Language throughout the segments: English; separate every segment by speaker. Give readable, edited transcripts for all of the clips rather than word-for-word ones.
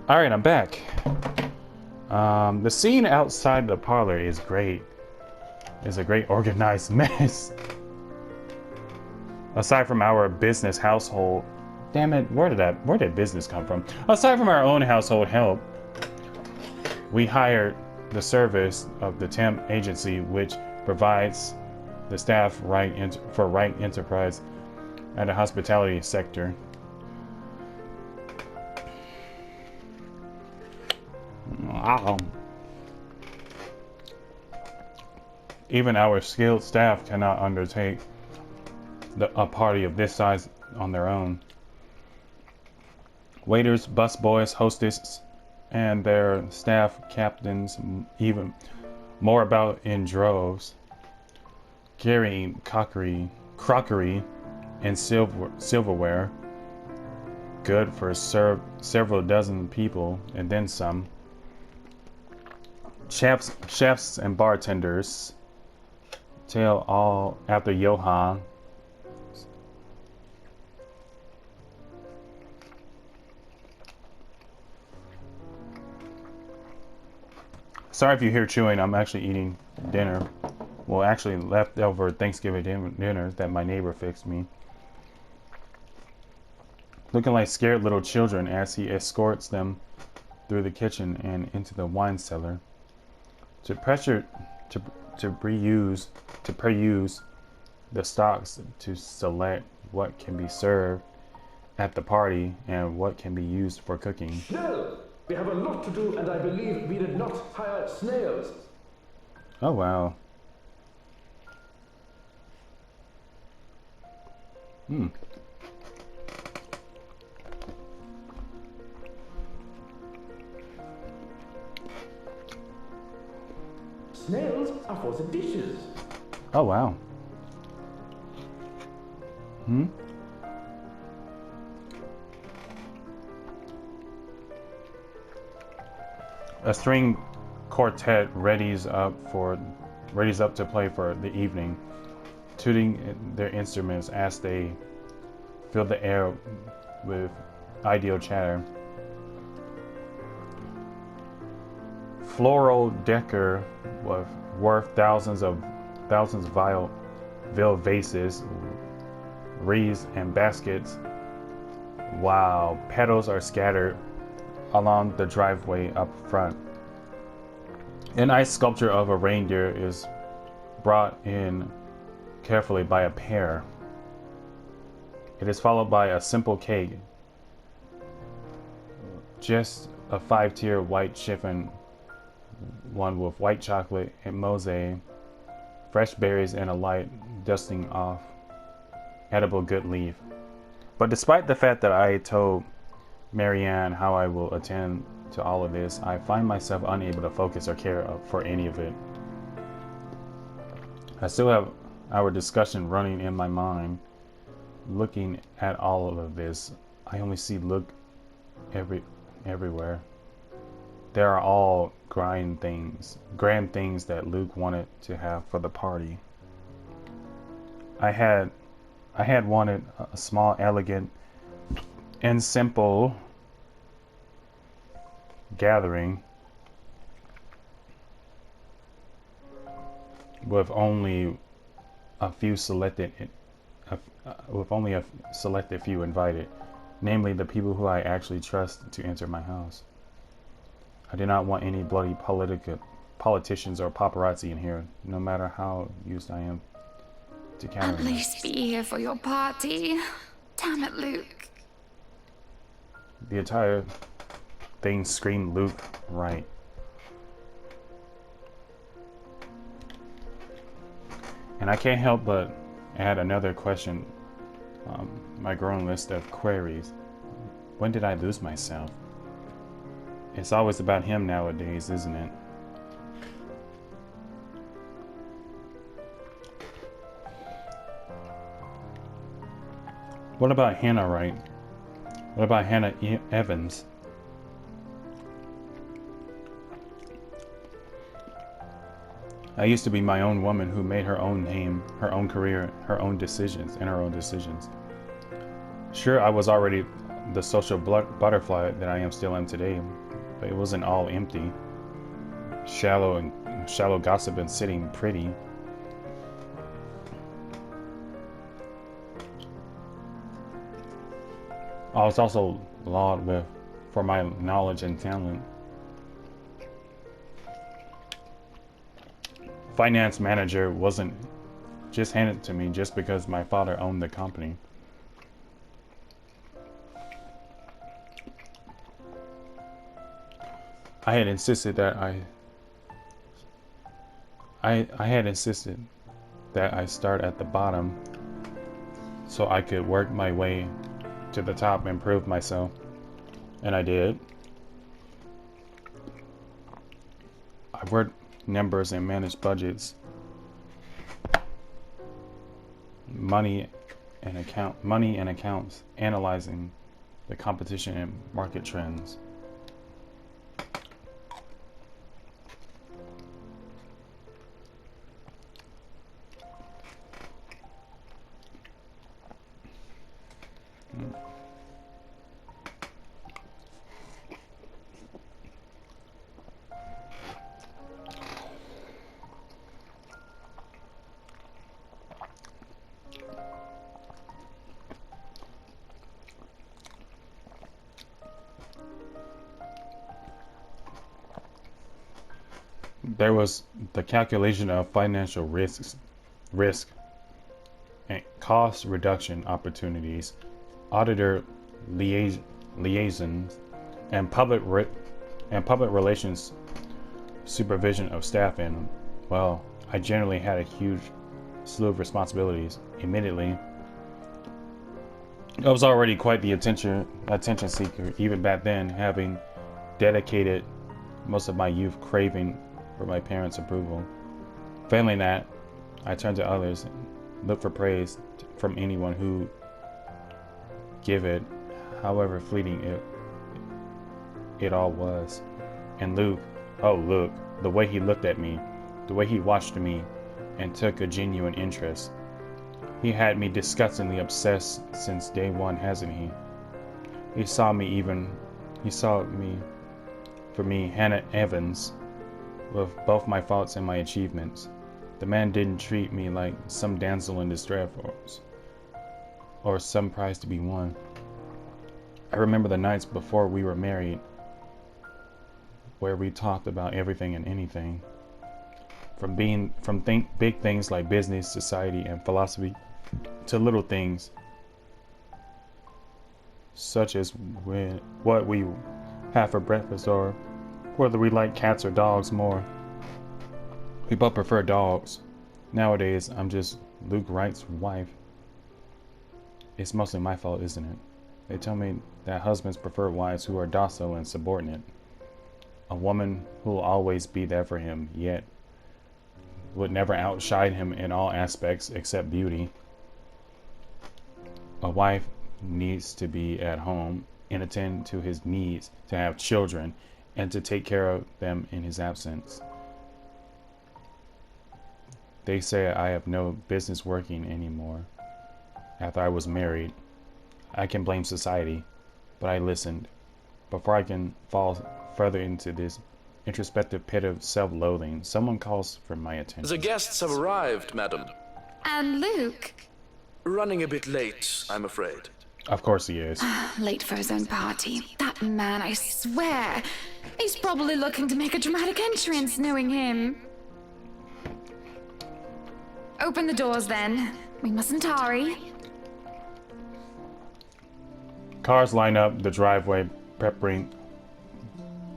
Speaker 1: All right, I'm back. The scene outside the parlor is great. It's a great organized mess. Aside from our business household, damn it, where did business come from? Aside from our own household help, we hired the service of the temp agency, which provides the staff for right enterprise at the hospitality sector. Wow. Even our skilled staff cannot undertake a party of this size on their own. Waiters, busboys, hostesses, and their staff captains even more about in droves, carrying crockery, and silverware, good for several dozen people, and then some. Chefs and bartenders tail all after Johann. Sorry if you hear chewing, I'm actually eating dinner. Well, actually leftover Thanksgiving dinner that my neighbor fixed me. Looking like scared little children as he escorts them through the kitchen and into the wine cellar. To peruse the stocks to select what can be served at the party and what can be used for cooking.
Speaker 2: Schnell! We have a lot to do, and I believe we did not hire snails.
Speaker 1: Oh wow.
Speaker 2: Snails are for the dishes.
Speaker 1: Oh wow. A string quartet readies up to play for the evening, tooting their instruments as they fill the air with ideal chatter. Floral decor worth thousands of veil vases, wreaths, and baskets. Wow, petals are scattered along the driveway up front. An ice sculpture of a reindeer is brought in carefully by a pair. It is followed by a simple cake, just a 5-tier white chiffon one with white chocolate and mosaic, fresh berries, and a light dusting off edible good leaf. But despite the fact that I told Marianne how I will attend to all of this, I find myself unable to focus or care for any of it. I still have our discussion running in my mind. Looking at all of this, I only see look everywhere. There are all grand things that Luke wanted to have for the party. I had wanted a small, elegant, and simple gathering with only a selected few invited, namely the people who I actually trust to enter my house. I do not want any bloody politicians or paparazzi in here, no matter how used I am to countering
Speaker 3: At least be here for your party. Damn it, Luke.
Speaker 1: The entire thing screamed Luke right. And I can't help but add another question, my growing list of queries. When did I lose myself? It's always about him nowadays, isn't it? What about Hannah Wright? What about Hannah Evans? I used to be my own woman who made her own name, her own career, her own decisions. Sure, I was already the social butterfly that I am still in today, but it wasn't all empty. Shallow gossip and sitting pretty. I was also lauded for my knowledge and talent. Finance manager wasn't just handed to me just because my father owned the company. I had insisted that I start at the bottom so I could work my way to the top and prove myself. And I did. I worked numbers and managed budgets, money and accounts, analyzing the competition and market trends. There was the calculation of financial risk and cost reduction opportunities, auditor liaisons, and public relations supervision of staff. And well, I generally had a huge slew of responsibilities. Admittedly, I was already quite the attention seeker even back then, having dedicated most of my youth craving for my parents' approval. Failing that, I turned to others and looked for praise from anyone who give it, however fleeting it all was. And Luke, oh Luke, the way he looked at me, the way he watched me and took a genuine interest. He had me disgustingly obsessed since day one, hasn't he? He saw me for me, Hannah Evans, with both my faults and my achievements. The man didn't treat me like some damsel in distress or some prize to be won. I remember the nights before we were married where we talked about everything and anything, from big things like business, society, and philosophy to little things such as what we have for breakfast or whether we like cats or dogs more. We both prefer dogs. Nowadays, I'm just Luke Wright's wife. It's mostly my fault, isn't it? They tell me that husbands prefer wives who are docile and subordinate. A woman who will always be there for him, yet would never outshine him in all aspects except beauty. A wife needs to be at home and attend to his needs, to have children, and to take care of them in his absence. They say I have no business working anymore. After I was married, I can blame society, but I listened. Before I can fall further into this introspective pit of self-loathing, someone calls for my attention.
Speaker 4: The guests have arrived, madam.
Speaker 3: And Luke?
Speaker 4: Running a bit late, I'm afraid.
Speaker 1: Of course he is.
Speaker 3: Late for his own party. That man, I swear. He's probably looking to make a dramatic entrance, knowing him. Open the doors, then. We mustn't hurry.
Speaker 1: Cars line up the driveway, peppering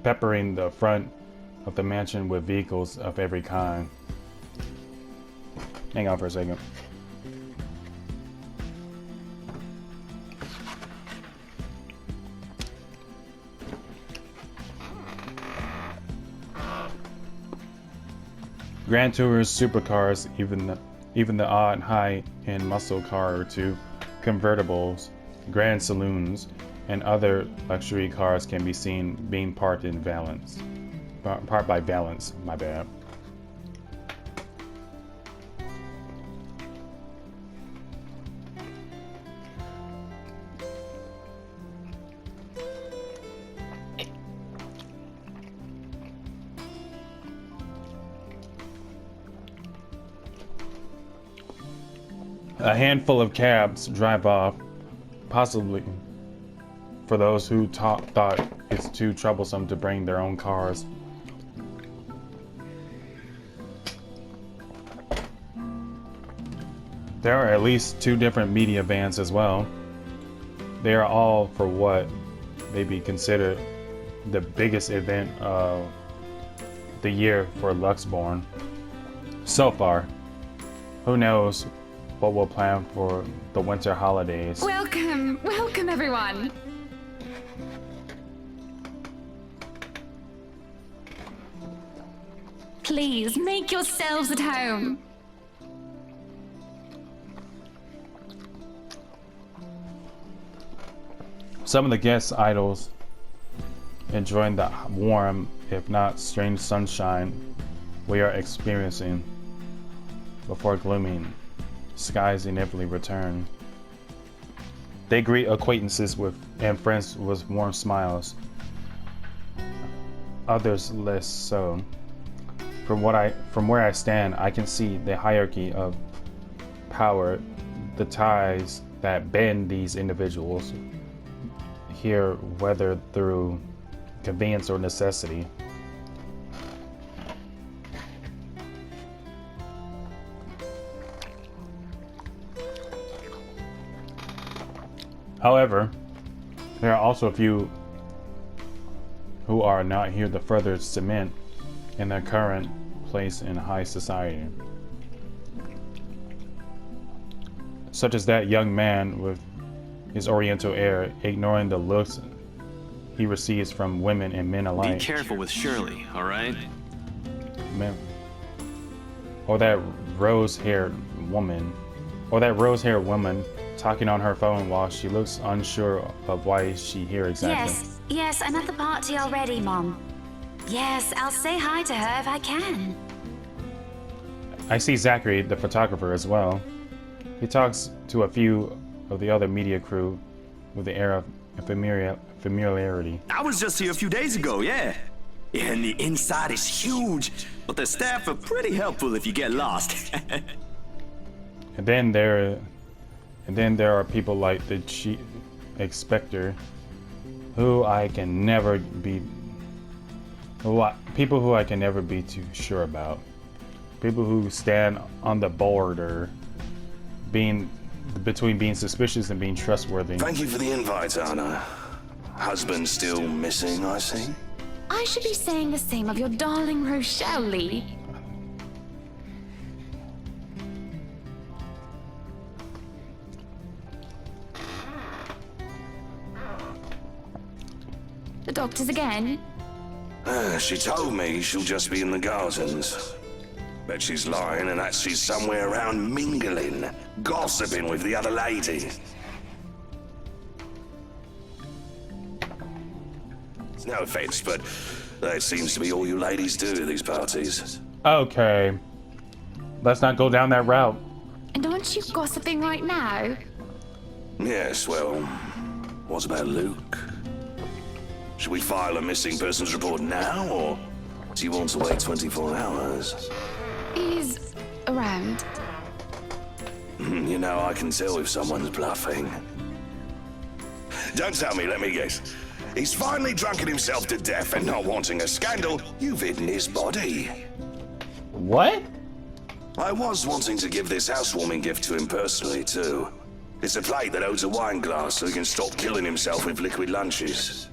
Speaker 1: the front of the mansion with vehicles of every kind. Hang on for a second. Grand Tours, supercars, even the odd high-end muscle car or two, convertibles, grand saloons, and other luxury cars can be seen being parked by Valence, my bad. A handful of cabs drive off, possibly for those who thought it's too troublesome to bring their own cars. There are at least 2 different media vans as well. They are all for what may be considered the biggest event of the year for Luxborn. So far, who knows what we'll plan for the winter holidays.
Speaker 3: Welcome, welcome everyone. Please make yourselves at home.
Speaker 1: Some of the guest idols enjoying the warm, if not strange sunshine we are experiencing before gloomy skies inevitably return. They greet acquaintances and friends with warm smiles. Others less so. From where I stand, I can see the hierarchy of power, the ties that bend these individuals here, whether through convenience or necessity. However, there are also a few who are not here to further cement in their current place in high society. Such as that young man with his oriental air, ignoring the looks he receives from women and men alike.
Speaker 5: Be careful with Shirley, all right?
Speaker 1: Man. Or that rose-haired woman talking on her phone while she looks unsure of why she's here exactly.
Speaker 6: Yes, I'm at the party already, Mom. Yes, I'll say hi to her if I can.
Speaker 1: I see Zachary, the photographer, as well. He talks to a few of the other media crew with the air of familiarity.
Speaker 7: I was just here a few days ago, yeah. And the inside is huge, but the staff are pretty helpful if you get lost.
Speaker 1: And then there are people like the Chief Inspector, people who I can never be too sure about. People who stand on the border, between being suspicious and being trustworthy.
Speaker 8: Thank you for the invite, Anna. Husband still missing, I see.
Speaker 3: I should be saying the same of your darling Rochelle Lee. The doctors again?
Speaker 8: She told me she'll just be in the gardens. Bet she's lying and that she's somewhere around mingling, gossiping with the other ladies. No offense, but that seems to be all you ladies do at these parties.
Speaker 1: Okay. Let's not go down that route.
Speaker 3: And aren't you gossiping right now?
Speaker 8: Yes, well, what about Luke? Should we file a missing persons report now, or do you want to wait 24 hours?
Speaker 3: He's around.
Speaker 8: You know, I can tell if someone's bluffing. Don't tell me, let me guess. He's finally drunken himself to death and not wanting a scandal, you've hidden his body.
Speaker 1: What?
Speaker 8: I was wanting to give this housewarming gift to him personally, too. It's a plate that holds a wine glass so he can stop killing himself with liquid lunches.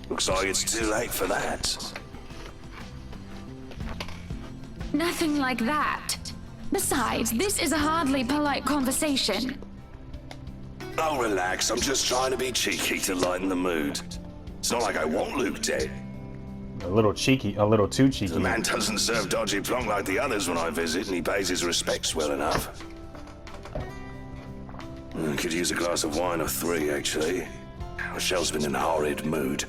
Speaker 8: Looks like it's too late for that.
Speaker 3: Nothing like that. Besides, this is a hardly polite conversation.
Speaker 8: Oh, relax. I'm just trying to be cheeky to lighten the mood. It's not like I want Luke dead.
Speaker 1: A little too cheeky.
Speaker 8: The man doesn't serve dodgy plonk like the others when I visit, and he pays his respects well enough. I could use a glass of wine or 3, actually. Rochelle's been in a horrid mood.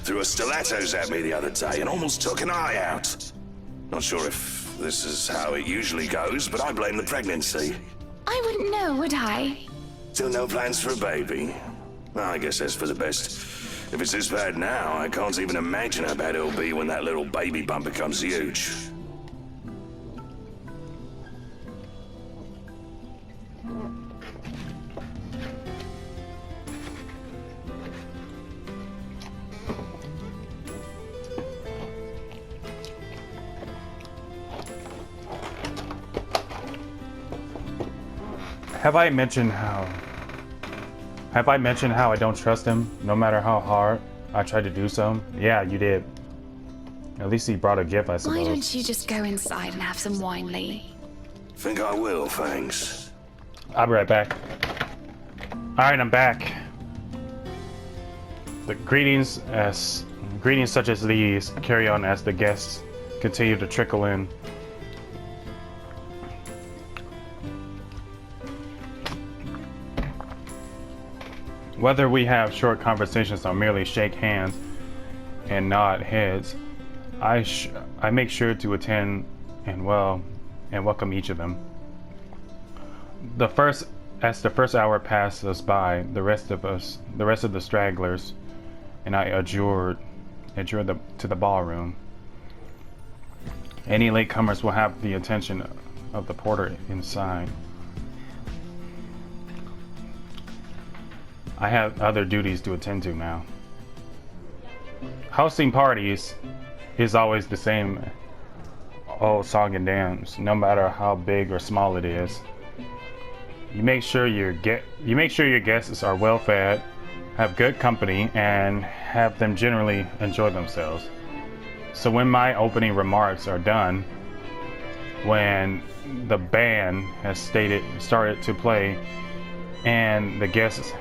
Speaker 8: Threw her stilettos at me the other day and almost took an eye out. Not sure if this is how it usually goes, but I blame the pregnancy.
Speaker 3: I wouldn't know, would I?
Speaker 8: Still no plans for a baby? Well, I guess that's for the best. If it's this bad now, I can't even imagine how bad it'll be when that little baby bump becomes huge.
Speaker 1: Have I mentioned how I don't trust him, no matter how hard I try to do so? Yeah, you did. At least he brought a gift, I
Speaker 3: Why
Speaker 1: suppose.
Speaker 3: don't you just go inside and have some wine, Lee?
Speaker 8: Think I will, thanks.
Speaker 1: I'll be right back. Alright, I'm back. The greetings such as these carry on as the guests continue to trickle in. Whether we have short conversations or merely shake hands and nod heads, I make sure to attend and welcome each of them. As the first hour passes by, the rest of the stragglers, and I adjourn to the ballroom. Any latecomers will have the attention of the porter inside. I have other duties to attend to now. Hosting parties is always the same old song and dance, no matter how big or small it is. You make sure your guests are well fed, have good company, and have them generally enjoy themselves. So when my opening remarks are done, when the band has started to play, and the guests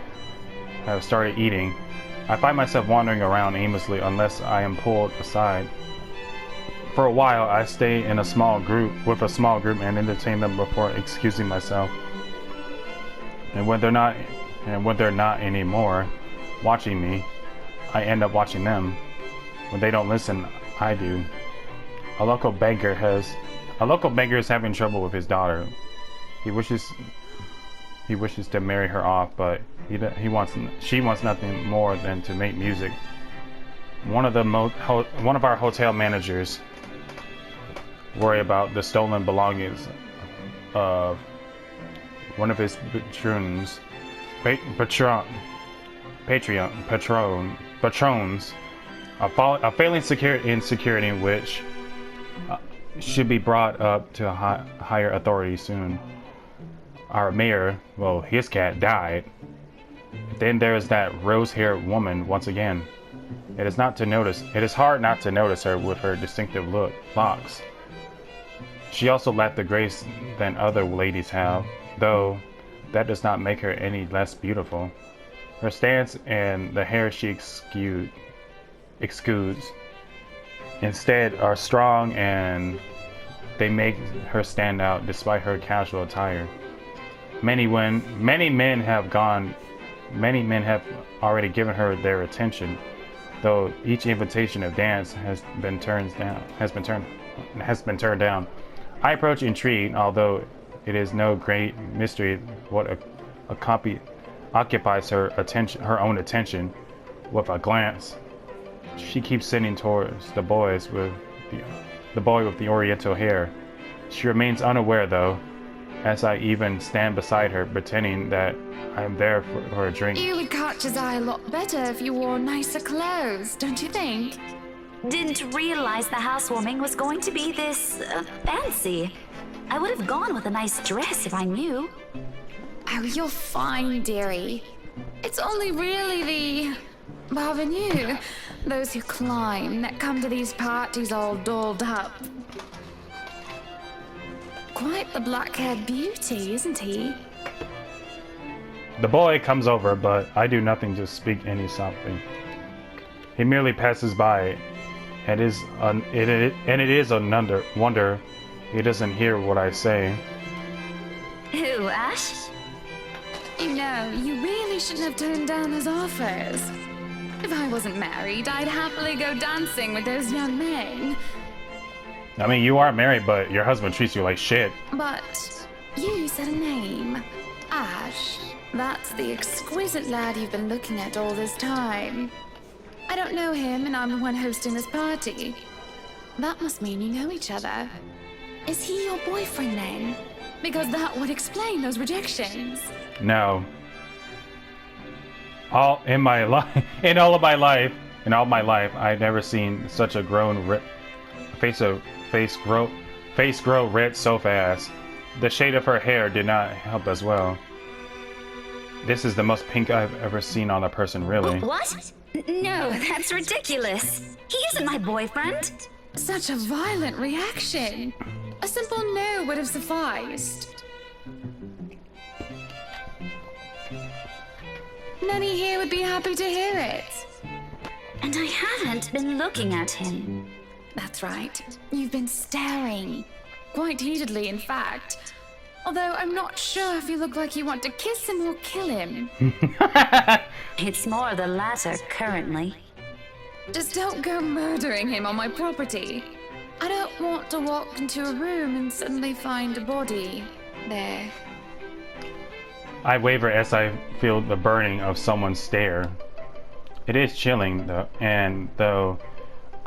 Speaker 1: have started eating, I find myself wandering around aimlessly unless I am pulled aside. For a while, I stay in with a small group and entertain them before excusing myself. And when they're not anymore watching me, I end up watching them. When they don't listen, I do. A local banker is having trouble with his daughter. He wishes to marry her off, but she wants nothing more than to make music. One of our hotel managers worry about the stolen belongings of one of his patrons, a failing security which should be brought up to higher authority soon. Our mayor, well, his cat died. Then there's that rose-haired woman once again. It is hard not to notice her with her distinctive locks. She also lacked the grace than other ladies have, though that does not make her any less beautiful. Her stance and the hair she exudes instead are strong, and they make her stand out despite her casual attire. Many men have already given her their attention, though each invitation of dance has been turned down. I approach intrigued, although it is no great mystery what occupies her own attention. With a glance, she keeps sitting towards the boy with the oriental hair. She remains unaware, though, as I even stand beside her, pretending that I am there for a drink.
Speaker 3: You would catch his eye a lot better if you wore nicer clothes, don't you think?
Speaker 6: Didn't realize the housewarming was going to be this fancy. I would have gone with a nice dress if I knew.
Speaker 3: Oh, you're fine, dearie. It's only really the parvenus, those who climb, that come to these parties all dolled up. Quite the black-haired beauty, isn't he?
Speaker 1: The boy comes over, but I do nothing to speak any something. He merely passes by, and it is a wonder he doesn't hear what I say.
Speaker 6: Who, Ash?
Speaker 3: You know, you really shouldn't have turned down his offers. If I wasn't married, I'd happily go dancing with those young men.
Speaker 1: I mean, you are married, but your husband treats you like shit.
Speaker 3: But you said a name. Ash. That's the exquisite lad you've been looking at all this time. I don't know him, and I'm the one hosting this party. That must mean you know each other. Is he your boyfriend then? Because that would explain those rejections.
Speaker 1: No. All of my life, I'd never seen such a grown face grow red so fast. The shade of her hair did not help as well. This is the most pink I've ever seen on a person, really.
Speaker 6: What? No, that's ridiculous. He isn't my boyfriend.
Speaker 3: Such a violent reaction. A simple no would have sufficed. Many here would be happy to hear it.
Speaker 6: And I haven't been looking at him.
Speaker 3: That's right. You've been staring. Quite heatedly, in fact. Although I'm not sure if you look like you want to kiss him or kill him.
Speaker 6: It's more the latter currently.
Speaker 3: Just don't go murdering him on my property. I don't want to walk into a room and suddenly find a body there.
Speaker 1: I waver as I feel the burning of someone's stare. It is chilling, though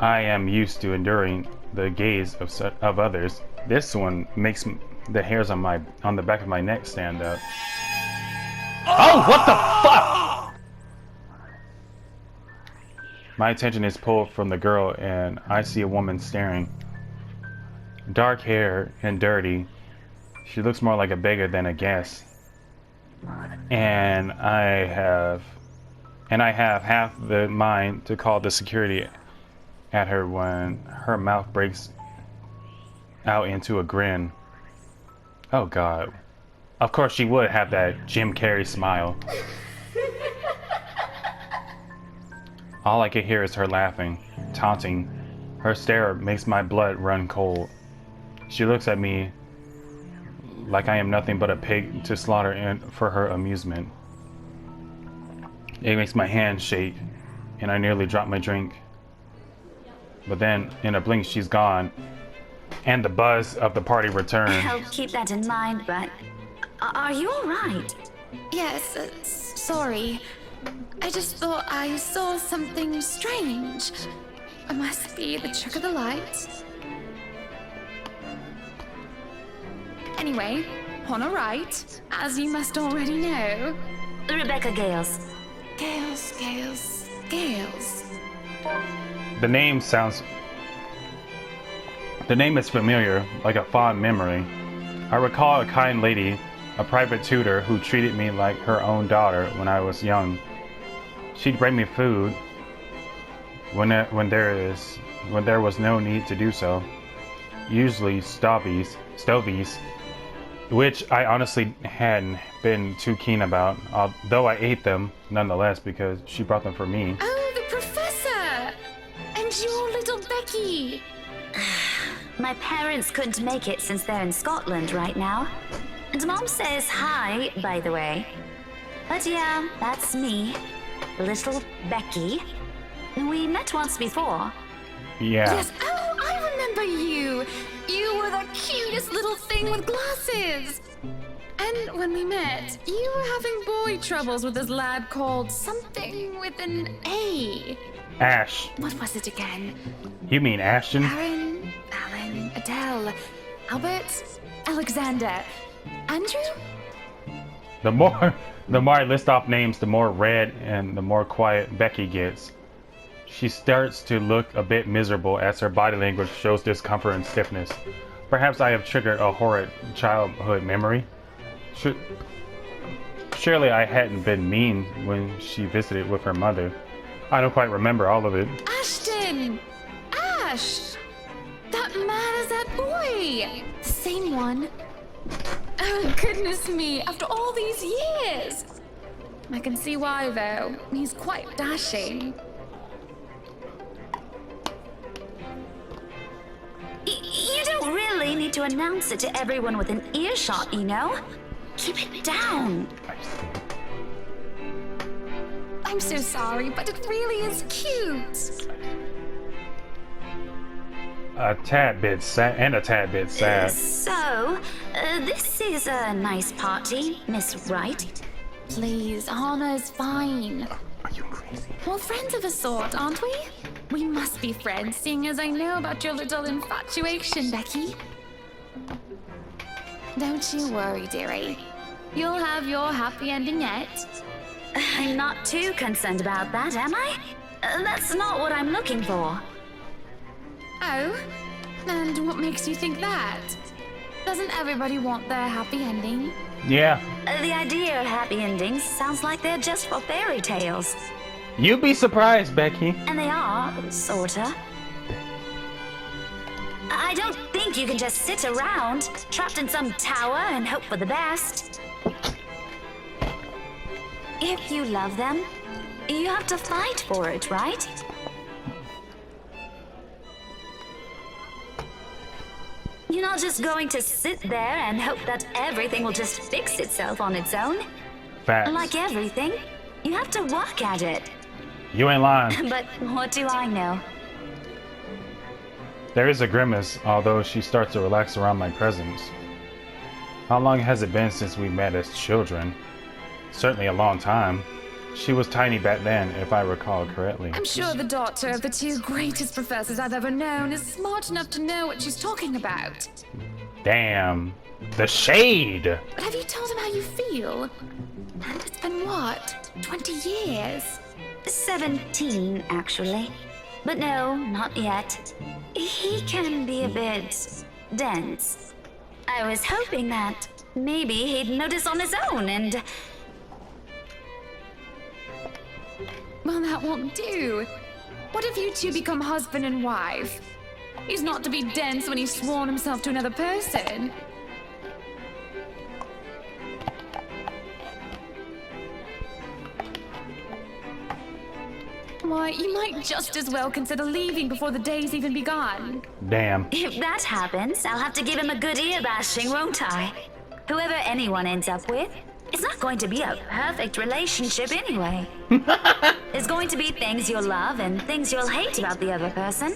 Speaker 1: I am used to enduring the gaze of others, this one makes the hairs on the back of my neck stand up. Oh, what the fuck! My attention is pulled from the girl, and I see a woman staring. Dark hair and dirty. She looks more like a beggar than a guest. And I have half the mind to call the security at her when her mouth breaks out into a grin. Oh God. Of course she would have that Jim Carrey smile. All I could hear is her laughing, taunting. Her stare makes my blood run cold. She looks at me like I am nothing but a pig to slaughter for her amusement. It makes my hand shake, and I nearly drop my drink. But then, in a blink, she's gone, and the buzz of the party returns.
Speaker 6: I'll keep that in mind, but are you all right?
Speaker 3: Yes, sorry. I just thought I saw something strange. It must be the trick of the light. Anyway, on a right, as you must already know.
Speaker 6: Rebecca Gales.
Speaker 3: Gales.
Speaker 1: The name is familiar, like a fond memory. I recall a kind lady, a private tutor who treated me like her own daughter when I was young. She'd bring me food when there was no need to do so. Usually stovies, which I honestly hadn't been too keen about, though I ate them nonetheless because she brought them for me.
Speaker 3: Oh, the professor! And your little Becky!
Speaker 6: My parents couldn't make it since they're in Scotland right now. And Mom says hi, by the way. But yeah, that's me. Little Becky. We met once before.
Speaker 1: Yeah.
Speaker 3: Yes, oh, I remember you! You were the cutest little thing with glasses! And when we met, you were having boy troubles with this lad called something with an A.
Speaker 1: Ash.
Speaker 3: What was it again?
Speaker 1: You mean Ashton?
Speaker 3: Aaron, Alan, Adele, Albert, Alexander, Andrew?
Speaker 1: The more I list off names, the more red and the more quiet Becky gets. She starts to look a bit miserable as her body language shows discomfort and stiffness. Perhaps I have triggered a horrid childhood memory. Surely I hadn't been mean when she visited with her mother. I don't quite remember all of it.
Speaker 3: Ashton! Ash! That man is that boy! The same one. Oh, goodness me, after all these years! I can see why, though. He's quite dashing.
Speaker 6: You don't really need to announce it to everyone within earshot, you know? Keep it down.
Speaker 3: I'm so sorry, but it really is cute.
Speaker 1: A tad bit sad.
Speaker 6: So, this is a nice party, Miss Wright.
Speaker 3: Please, Hana's fine.
Speaker 1: Are you crazy?
Speaker 3: We're friends of a sort, aren't we? We must be friends, seeing as I know about your little infatuation, Becky. Don't you worry, dearie. You'll have your happy ending yet.
Speaker 6: I'm not too concerned about that, am I? That's not what I'm looking for.
Speaker 3: Oh? And what makes you think that? Doesn't everybody want their happy ending?
Speaker 1: Yeah.
Speaker 6: The idea of happy endings sounds like they're just for fairy tales.
Speaker 1: You'd be surprised, Becky.
Speaker 6: And they are, sorta. I don't think you can just sit around, trapped in some tower and hope for the best. If you love them, you have to fight for it, right? You're not just going to sit there and hope that everything will just fix itself on its own.
Speaker 1: Facts.
Speaker 6: Like everything, you have to work at it.
Speaker 1: You ain't lying.
Speaker 6: But what do I know?
Speaker 1: There is a grimace, although she starts to relax around my presence. How long has it been since we met as children? Certainly a long time. She was tiny back then, if I recall correctly.
Speaker 3: I'm sure the daughter of the two greatest professors I've ever known is smart enough to know what she's talking about.
Speaker 1: Damn. The shade!
Speaker 3: But have you told him how you feel? And it's been what? 20 years?
Speaker 6: 17, actually. But no, not yet. He can be a bit dense. I was hoping that maybe he'd notice on his own and...
Speaker 3: Well, that won't do. What if you two become husband and wife? He's not to be dense when he's sworn himself to another person. Why, you might just as well consider leaving before the day's even begun.
Speaker 1: Damn.
Speaker 6: If that happens, I'll have to give him a good ear bashing, won't I? Whoever anyone ends up with, it's not going to be a perfect relationship anyway. There's going to be things you'll love and things you'll hate about the other person.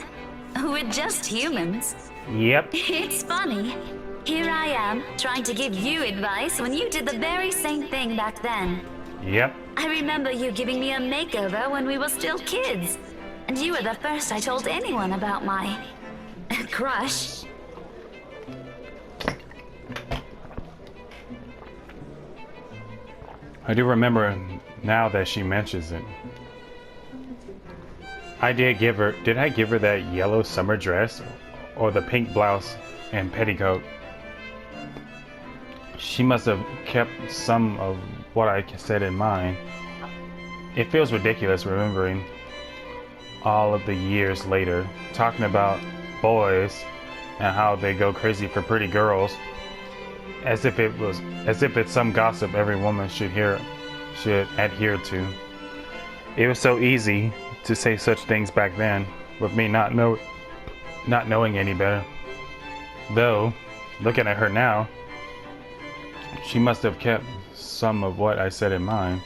Speaker 6: We're just humans.
Speaker 1: Yep.
Speaker 6: It's funny. Here I am, trying to give you advice when you did the very same thing back then.
Speaker 1: Yep.
Speaker 6: I remember you giving me a makeover when we were still kids. And you were the first I told anyone about my... crush.
Speaker 1: I do remember now that she mentions it. Did I give her that yellow summer dress? Or the pink blouse and petticoat? She must have kept some of what I said in mind. It feels ridiculous remembering all of the years later, talking about boys and how they go crazy for pretty girls, as if it's some gossip every woman should adhere to. It was so easy to say such things back then, with me not knowing any better. Though, looking at her now, she must have kept some of what I said in mind.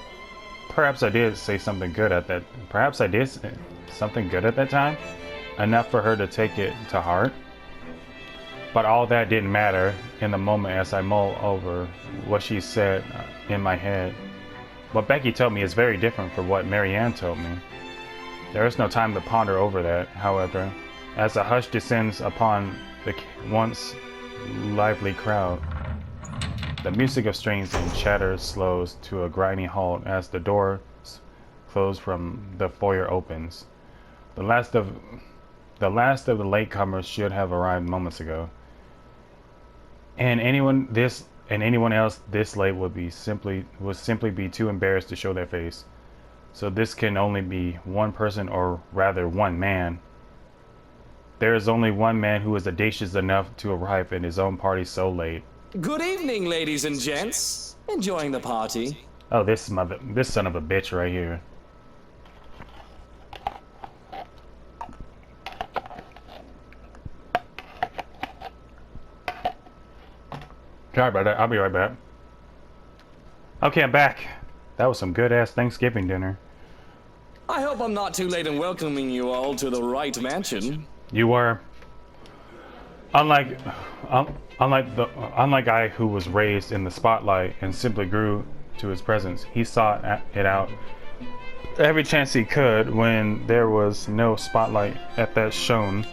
Speaker 1: Perhaps I did say something good at that. Perhaps I did say something good at that time, enough for her to take it to heart. But all that didn't matter in the moment as I mull over what she said in my head. What Becky told me is very different from what Marianne told me. There is no time to ponder over that, however, as a hush descends upon the once lively crowd. The music of strings and chatter slows to a grinding halt as the doors close from the foyer opens. The last of the latecomers should have arrived moments ago. And anyone else this late would simply be too embarrassed to show their face. So this can only be one person, or rather one man. There is only one man who is audacious enough to arrive at his own party so late.
Speaker 9: Good evening, ladies and gents. Enjoying the party?
Speaker 1: Oh, this son of a bitch right here. Sorry about that. I'll be right back. Okay, I'm back. That was some good-ass Thanksgiving dinner.
Speaker 9: I hope I'm not too late in welcoming you all to the right mansion.
Speaker 1: You were. Unlike I who was raised in the spotlight and simply grew to his presence. He sought it out every chance he could when there was no spotlight at that shone.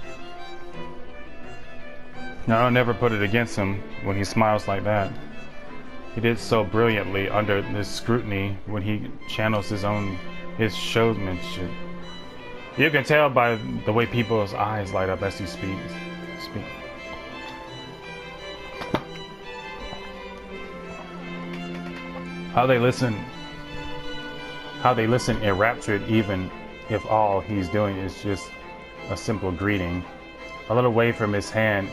Speaker 1: Now, I'll never put it against him when he smiles like that. He did so brilliantly under this scrutiny when he channels his showmanship. You can tell by the way people's eyes light up as he speaks. How they listen enraptured, even if all he's doing is just a simple greeting. A little wave of his hand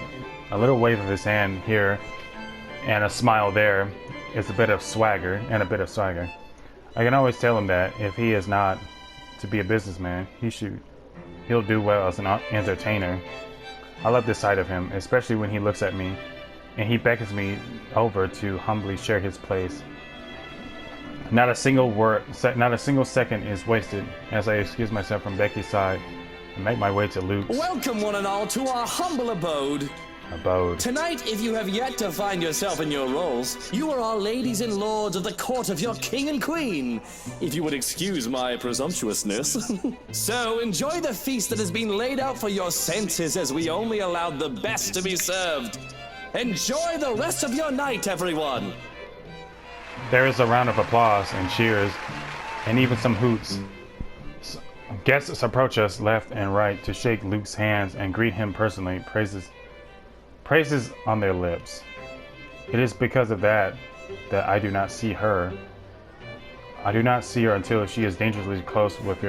Speaker 1: here, and a smile there is a bit of swagger. I can always tell him that if he is not to be a businessman, he'll do well as an entertainer. I love this side of him, especially when he looks at me and he beckons me over to humbly share his place. Not a single second is wasted as I excuse myself from Becky's side and make my way to Luke's.
Speaker 9: Welcome, one and all, to our humble abode. Tonight, if you have yet to find yourself in your roles, you are our ladies and lords of the court of your king and queen, if you would excuse my presumptuousness. So, enjoy the feast that has been laid out for your senses, as we only allowed the best to be served. Enjoy the rest of your night, everyone.
Speaker 1: There is a round of applause and cheers, and even some hoots. Guests approach us left and right to shake Luke's hands and greet him personally, praises on their lips. It is because of that I do not see her. I do not see her until she is dangerously close with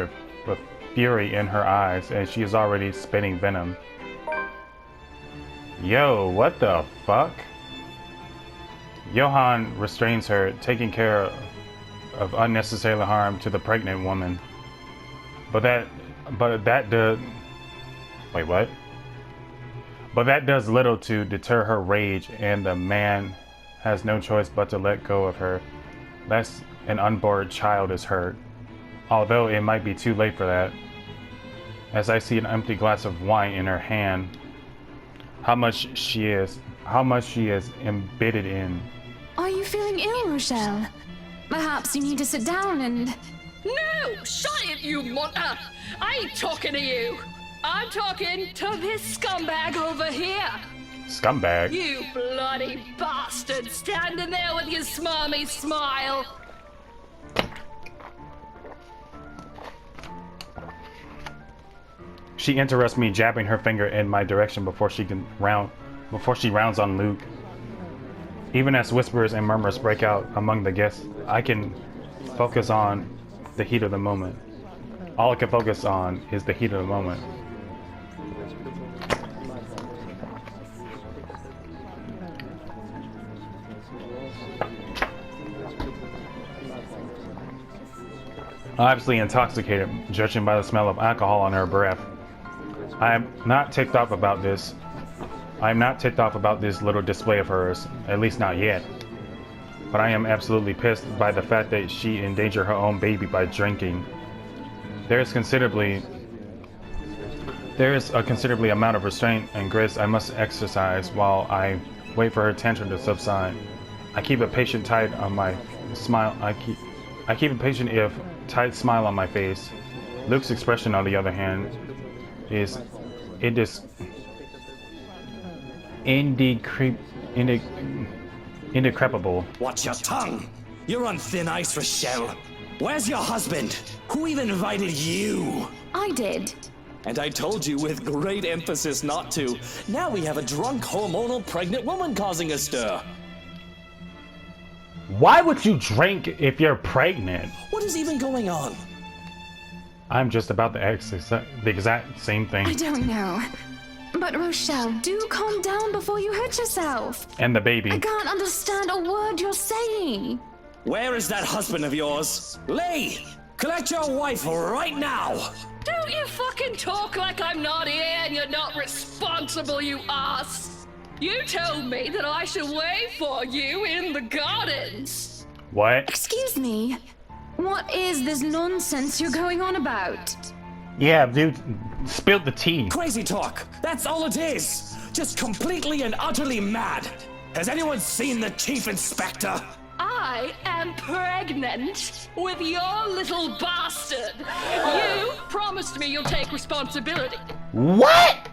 Speaker 1: fury in her eyes, and she is already spitting venom. Yo, what the fuck? Johan restrains her, taking care of unnecessary harm to the pregnant woman. But that does little to deter her rage, and the man has no choice but to let go of her, lest an unborn child is hurt. Although it might be too late for that, as I see an empty glass of wine in her hand. How much she is embedded in.
Speaker 3: Are you feeling ill, Rochelle? Perhaps you need to sit down and...
Speaker 10: No! Shut it, you munter! I ain't talking to you! I'm talking to this scumbag over here!
Speaker 1: Scumbag?
Speaker 10: You bloody bastard, standing there with your smarmy smile!
Speaker 1: She interrupts me, jabbing her finger in my direction before she rounds on Luke. Even as whispers and murmurs break out among the guests, I can focus on the heat of the moment. All I can focus on is the heat of the moment. Obviously intoxicated, judging by the smell of alcohol on her breath. I am not ticked off about this. Little display of hers, at least not yet. But I am absolutely pissed by the fact that she endangered her own baby by drinking. There is a considerably amount of restraint and grace I must exercise while I wait for her tantrum to subside. I keep a patient tight on my smile. I keep a patient if tight smile on my face. Luke's expression, on the other hand, is indecrepable.
Speaker 9: Watch your tongue! You're on thin ice, Rochelle. Where's your husband? Who even invited you?
Speaker 3: I did.
Speaker 9: And I told you with great emphasis not to. Now we have a drunk, hormonal, pregnant woman causing a stir.
Speaker 1: Why would you drink if you're pregnant?
Speaker 9: What is even going on?
Speaker 1: I'm just about to ask the exact same thing.
Speaker 3: I don't know. But Rochelle, do calm down before you hurt yourself.
Speaker 1: And the baby.
Speaker 3: I can't understand a word you're saying.
Speaker 9: Where is that husband of yours? Lay! Collect your wife right now!
Speaker 10: Don't you fucking talk like I'm not here and you're not responsible, you ass! You told me that I should wait for you in the gardens!
Speaker 1: What?
Speaker 3: Excuse me? What is this nonsense you're going on about?
Speaker 1: Yeah, dude, spilled the tea.
Speaker 9: Crazy talk! That's all it is! Just completely and utterly mad! Has anyone seen the Chief Inspector?
Speaker 10: I am pregnant with your little bastard. You promised me you'll take responsibility.
Speaker 1: What?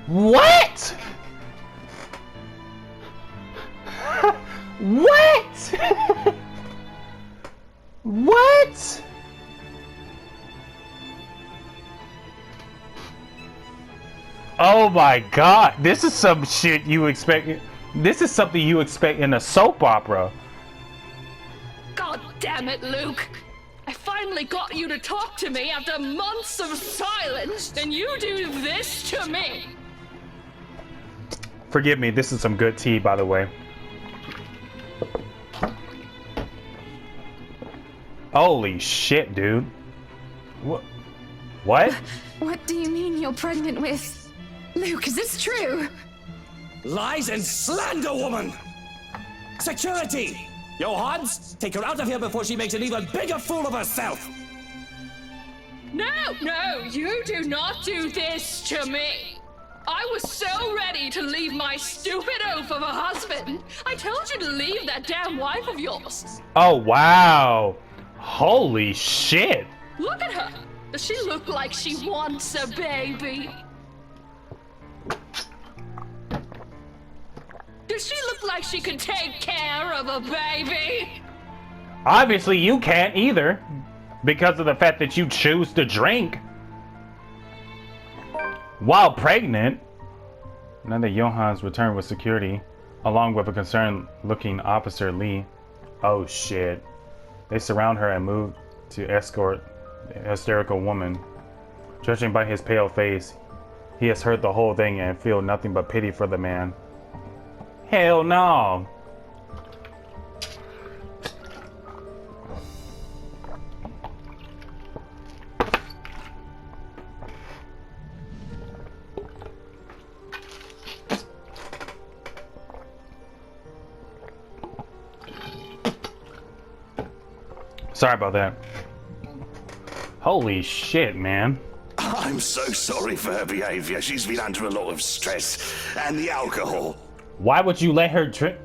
Speaker 1: What? What? What? Oh my god, this is some shit you expect. This is something you expect in a soap opera.
Speaker 10: God damn it, Luke. I finally got you to talk to me after months of silence, and you do this to me.
Speaker 1: Forgive me, this is some good tea, by the way. Holy shit, dude. What?
Speaker 3: What do you mean you're pregnant with? Luke, is this true?
Speaker 9: Lies and slander, woman! Security! Johans, take her out of here before she makes an even bigger fool of herself!
Speaker 10: No, you do not do this to me. I was so ready to leave my stupid oaf of a husband. I told you to leave that damn wife of yours.
Speaker 1: Oh, wow. Holy shit.
Speaker 10: Look at her. Does she look like she wants a baby? Does she look like she could take care of a baby?
Speaker 1: Obviously you can't either, because of the fact that you choose to drink while pregnant. Now that Johans returned with security, along with a concerned-looking Officer Lee. Oh shit. They surround her and move to escort the hysterical woman. Judging by his pale face, he has heard the whole thing and feel nothing but pity for the man. Hell no! Sorry about that. Holy shit, man.
Speaker 8: I'm so sorry for her behavior. She's been under a lot of stress and the alcohol.
Speaker 1: Why would you let her drink?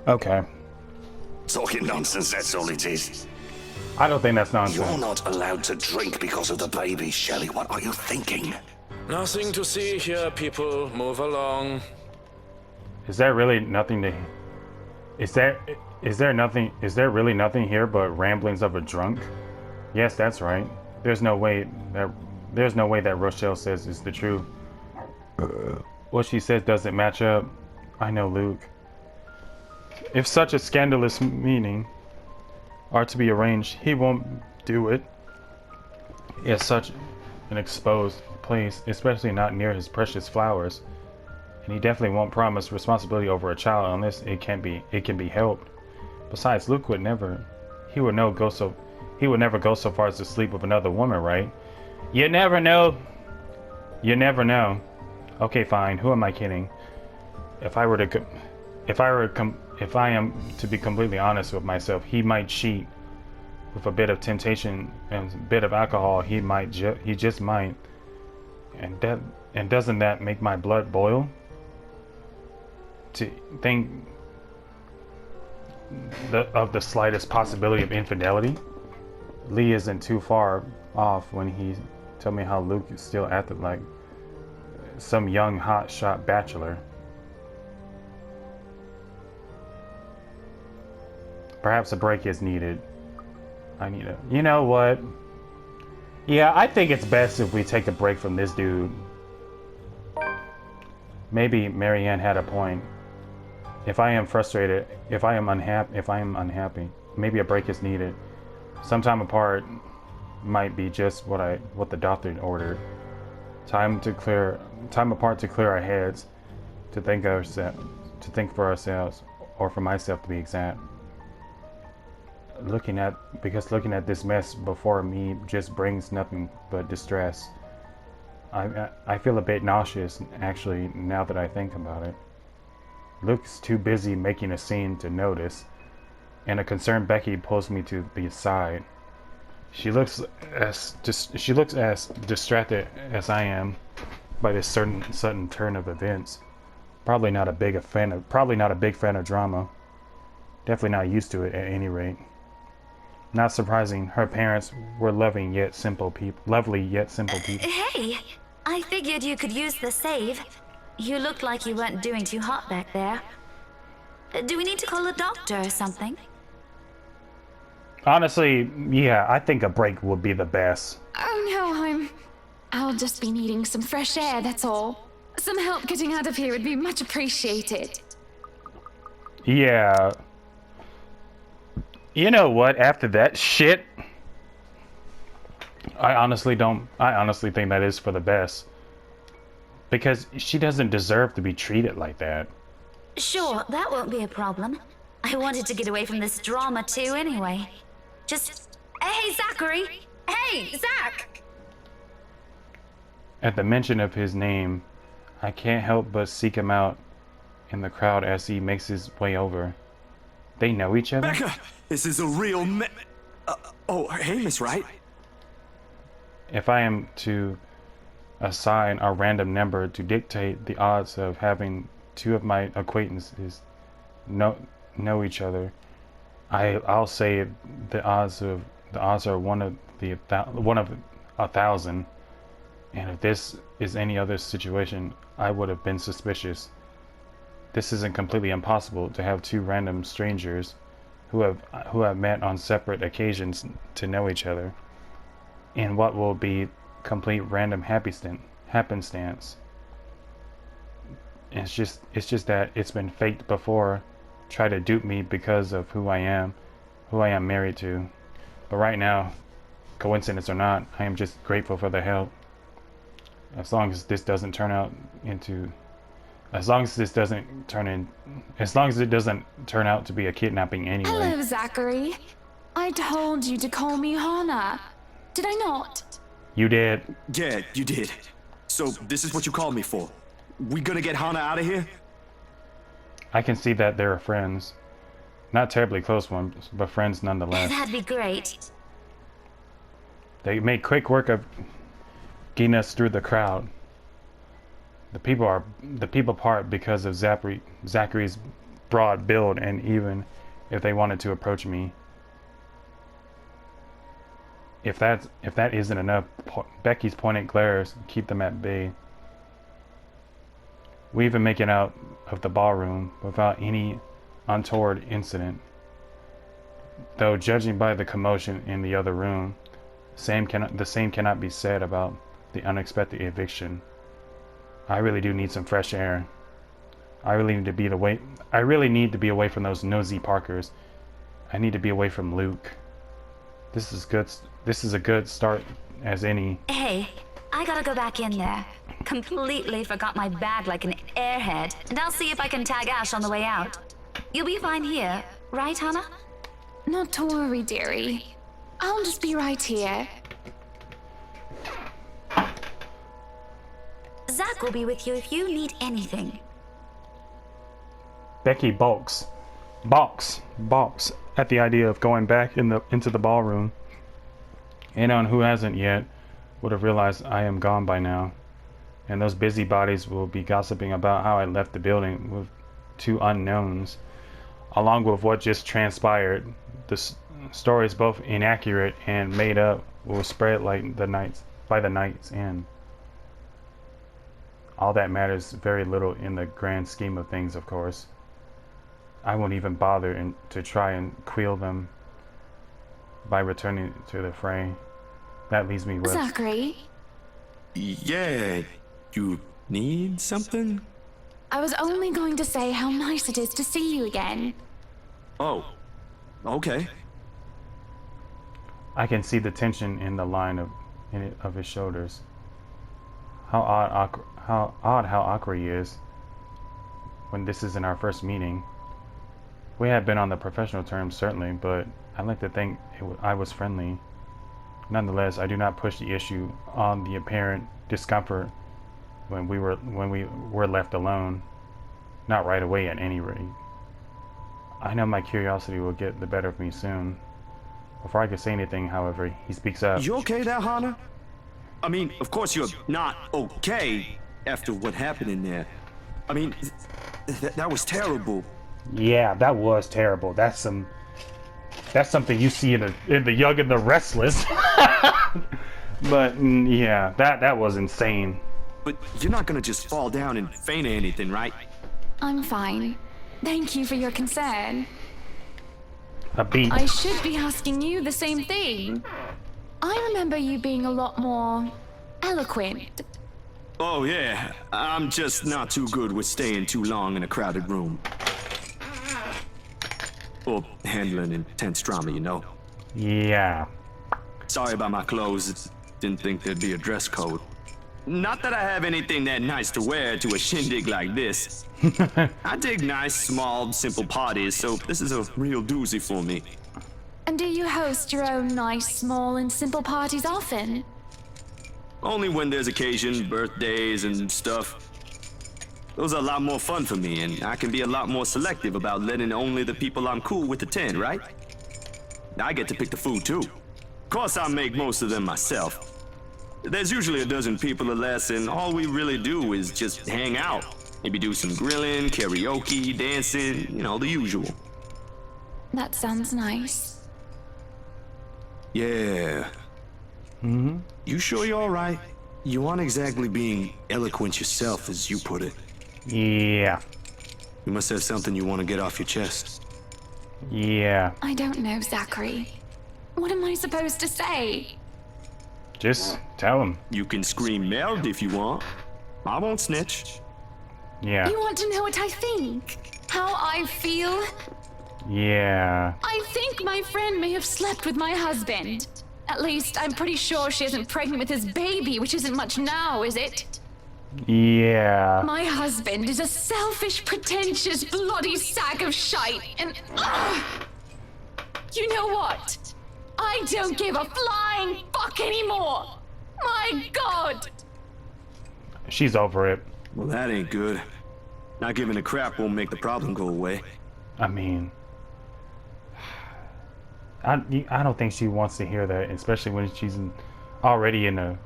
Speaker 1: Okay.
Speaker 8: Talking nonsense, that's all it is.
Speaker 1: I don't think that's nonsense.
Speaker 8: You're not allowed to drink because of the baby, Shelley. What are you thinking?
Speaker 4: Nothing to see here, people. Move along.
Speaker 1: Is there really nothing to... Is there really nothing here but ramblings of a drunk? Yes, that's right. There's no way that Rochelle says is the truth. What she says doesn't match up. I know Luke. If such a scandalous meeting are to be arranged, he won't do it. It's such an exposed place, especially not near his precious flowers. And he definitely won't promise responsibility over a child unless it can be helped. Besides, Luke would never go so far as to sleep with another woman, right? You never know. You never know. Okay, fine. Who am I kidding? If I am to be completely honest with myself, he might cheat. With a bit of temptation and a bit of alcohol, he just might. And doesn't that make my blood boil? To think of the slightest possibility of infidelity? Lee isn't too far off when he told me how Luke still acted like some young hotshot bachelor. Perhaps a break is needed. You know what? Yeah, I think it's best if we take a break from this dude. Maybe Marianne had a point. If I am frustrated, if I am unhappy, maybe a break is needed. Some time apart might be just what the doctor ordered. Time apart to clear our heads, to think for ourselves, or for myself to be exact. Looking at this mess before me just brings nothing but distress. I feel a bit nauseous, actually, now that I think about it. Luke's too busy making a scene to notice, and a concerned Becky pulls me to the side. She looks as distracted as I am by this sudden turn of events. Probably not a big fan of drama. Definitely not used to it at any rate. Not surprising, her parents were lovely yet simple people.
Speaker 6: Hey, I figured you could use the save. You looked like you weren't doing too hot back there. Do we need to call a doctor or something?
Speaker 1: Honestly, yeah, I think a break would be the best.
Speaker 3: Oh no, I'll just be needing some fresh air, that's all. Some help getting out of here would be much appreciated.
Speaker 1: Yeah. You know what, after that shit, I honestly think that is for the best. Because she doesn't deserve to be treated like that.
Speaker 6: Sure, that won't be a problem. I wanted to get away from this drama too anyway. Just... Hey, Zachary! Hey, Zach!
Speaker 1: At the mention of his name, I can't help but seek him out in the crowd as he makes his way over. They know each other?
Speaker 7: Becca! This is a real oh, hey, Miss Wright.
Speaker 1: If I am to assign a random number to dictate the odds of having two of my acquaintances know each other, I'll say the odds are one of 1,000. And if this is any other situation, I would have been suspicious. This isn't completely impossible to have two random strangers who have met on separate occasions to know each other in what will be complete random happenstance. It's just that it's been faked before, try to dupe me because of who I am married to. But right now, coincidence or not, I am just grateful for the help. As long as it doesn't turn out to be a kidnapping anyway.
Speaker 3: Hello, Zachary. I told you to call me Hannah. Did I not?
Speaker 1: You did.
Speaker 7: Yeah, you did. So this is what you called me for. We gonna get Hannah out of here?
Speaker 1: I can see that there are friends. Not terribly close ones, but friends nonetheless.
Speaker 6: That'd be great.
Speaker 1: They made quick work of getting us through the crowd. The people part because of Zachary's broad build, and even if they wanted to approach me. If that isn't enough, Becky's pointed glares keep them at bay. We even make it out of the ballroom without any untoward incident. Though judging by the commotion in the other room, the same cannot be said about the unexpected eviction. I really do need some fresh air. I really need to be away from those nosy Parkers. I need to be away from Luke. This is a good start as any.
Speaker 6: Hey, I gotta go back in there. Completely forgot my bag like an airhead, and I'll see if I can tag Ash on the way out. You'll be fine here, right, Hannah?
Speaker 3: Not to worry, dearie. I'll just be right here.
Speaker 6: Zach will be with you if you need anything.
Speaker 1: Becky balks at the idea of going back into the ballroom. Anyone who hasn't yet would have realized I am gone by now, and those busybodies will be gossiping about how I left the building with two unknowns. Along with what just transpired, the stories, both inaccurate and made up, will spread like by the night's end. All that matters very little in the grand scheme of things, of course. I won't even bother to try and quell them by returning to the fray. That leaves me with...
Speaker 3: Zachary?
Speaker 7: Yeah, you need something?
Speaker 3: I was only going to say how nice it is to see you again.
Speaker 7: Oh, okay.
Speaker 1: I can see the tension in the line of his shoulders. How awkward he is when this isn't our first meeting. We had been on the professional terms, certainly, but I like to think I was friendly. Nonetheless, I do not push the issue on the apparent discomfort when we were left alone. Not right away, at any rate. I know my curiosity will get the better of me soon. Before I could say anything, however, he speaks up.
Speaker 7: You okay there, Hana? I mean, of course you're not okay after what happened in there. I mean, that was terrible.
Speaker 1: Yeah, that was terrible. That's something you see in the Young and the Restless. But yeah, that was insane.
Speaker 7: But you're not gonna just fall down and faint or anything, right?
Speaker 3: I'm fine. Thank you for your concern.
Speaker 1: A beat.
Speaker 3: I should be asking you the same thing. I remember you being a lot more eloquent.
Speaker 7: Oh yeah, I'm just not too good with staying too long in a crowded room. Or handling intense drama, you know?
Speaker 1: Yeah.
Speaker 7: Sorry about my clothes. Didn't think there'd be a dress code. Not that I have anything that nice to wear to a shindig like this. I dig nice, small, simple parties, so this is a real doozy for me.
Speaker 3: And do you host your own nice, small, and simple parties often?
Speaker 7: Only when there's occasion, birthdays and stuff. Those are a lot more fun for me, and I can be a lot more selective about letting only the people I'm cool with attend, right? I get to pick the food too. Of course, I make most of them myself. There's usually a dozen people or less, and all we really do is just hang out. Maybe do some grilling, karaoke, dancing, you know, the usual.
Speaker 3: That sounds nice.
Speaker 7: Yeah.
Speaker 1: Mm-hmm.
Speaker 7: You sure you're all right? You aren't exactly being eloquent yourself, as you put it.
Speaker 1: Yeah.
Speaker 7: You must have something you want to get off your chest.
Speaker 1: Yeah.
Speaker 3: I don't know, Zachary. What am I supposed to say?
Speaker 1: Just tell him.
Speaker 7: You can scream Meld if you want. I won't snitch.
Speaker 1: Yeah.
Speaker 3: You want to know what I think? How I feel?
Speaker 1: Yeah.
Speaker 3: I think my friend may have slept with my husband. At least, I'm pretty sure she isn't pregnant with his baby, which isn't much now, is it?
Speaker 1: Yeah.
Speaker 3: My husband is a selfish, pretentious, bloody sack of shite, and... you know what? I don't give a flying fuck anymore! My God!
Speaker 1: She's over it.
Speaker 7: Well, that ain't good. Not giving a crap won't make the problem go away.
Speaker 1: I mean... I don't think she wants to hear that, especially when she's already in a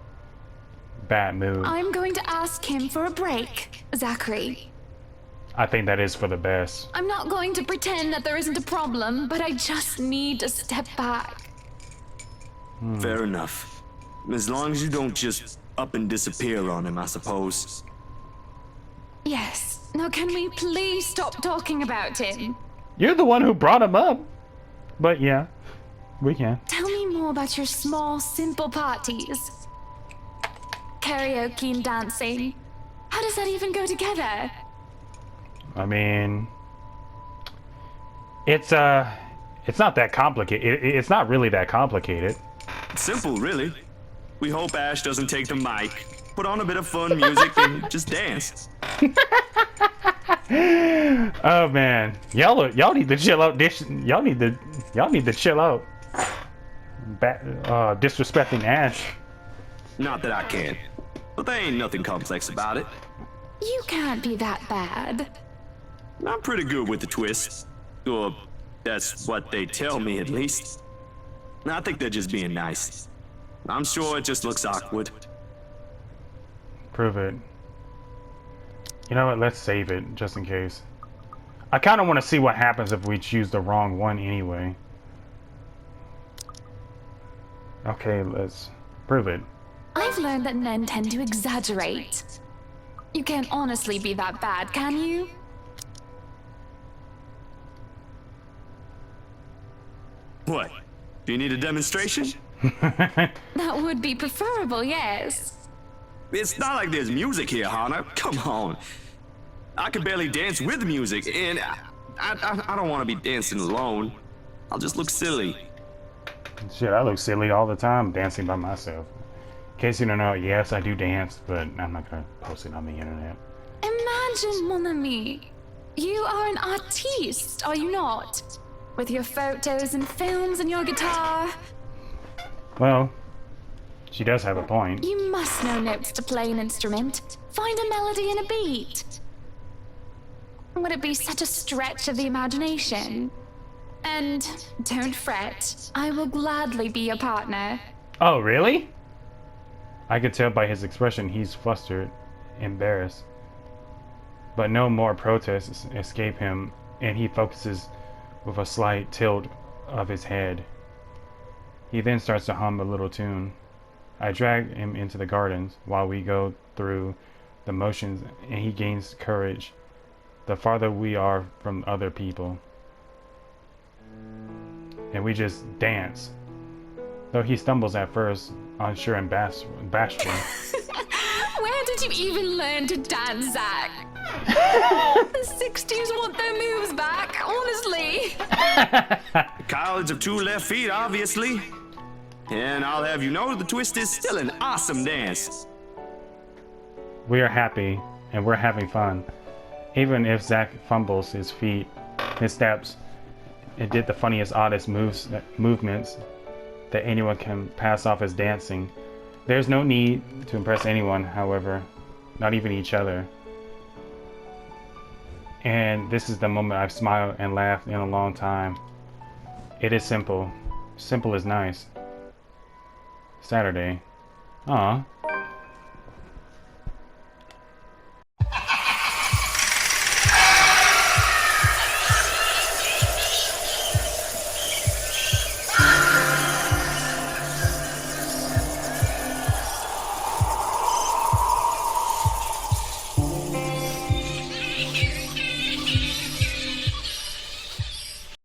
Speaker 1: bad mood.
Speaker 3: I'm going to ask him for a break, Zachary.
Speaker 1: I think that is for the best.
Speaker 3: I'm not going to pretend that there isn't a problem, but I just need to step back.
Speaker 7: Fair enough. As long as you don't just up and disappear on him, I suppose.
Speaker 3: Yes. Now can we please stop talking about him?
Speaker 1: You're the one who brought him up. But yeah, we can.
Speaker 3: Tell me more about your small, simple parties. Karaoke and dancing. How does that even go together?
Speaker 1: I mean, it's not that complicated. It's not really that complicated.
Speaker 7: Simple, really. We hope Ash doesn't take the mic, put on a bit of fun music, and just dance.
Speaker 1: Oh man, y'all need to chill out. Y'all need to chill out. Disrespecting Ash.
Speaker 7: Not that I can, but there ain't nothing complex about it.
Speaker 3: You can't be that bad.
Speaker 7: I'm pretty good with the twist. Or that's what they tell me, at least. I think they're just being nice. I'm sure it just looks awkward.
Speaker 1: Prove it. You know what? Let's save it, just in case. I kind of want to see what happens if we choose the wrong one anyway. Okay, let's prove it.
Speaker 3: I've learned that men tend to exaggerate. You can't honestly be that bad, can you?
Speaker 7: What? Do you need a demonstration?
Speaker 3: That would be preferable, yes.
Speaker 7: It's not like there's music here, Hana. Come on. I can barely dance with music, and I don't want to be dancing alone. I'll just look silly.
Speaker 1: Shit, I look silly all the time dancing by myself. In case you don't know, yes, I do dance, but I'm not gonna post it on the internet.
Speaker 3: Imagine, mon ami. You are an artiste, are you not? With your photos and films and your guitar.
Speaker 1: Well, she does have a point.
Speaker 3: You must know notes to play an instrument. Find a melody and a beat. Would it be such a stretch of the imagination? And don't fret, I will gladly be your partner.
Speaker 1: Oh, really? I could tell by his expression he's flustered, embarrassed. But no more protests escape him, and he focuses with a slight tilt of his head. He then starts to hum a little tune. I drag him into the gardens while we go through the motions, and he gains courage the farther we are from other people. And we just dance. Though he stumbles at first, unsure and bashful.
Speaker 3: Where did you even learn to dance, Zach? The 60s want their moves back, honestly.
Speaker 7: College of two left feet, obviously. And I'll have you know the twist is still an awesome dance.
Speaker 1: We are happy, and we're having fun. Even if Zach fumbles his feet, his steps, and did the funniest, oddest movements that anyone can pass off as dancing. There's no need to impress anyone, however, not even each other. And this is the moment I've smiled and laughed in a long time. It is simple. Simple is nice. Saturday. Aw.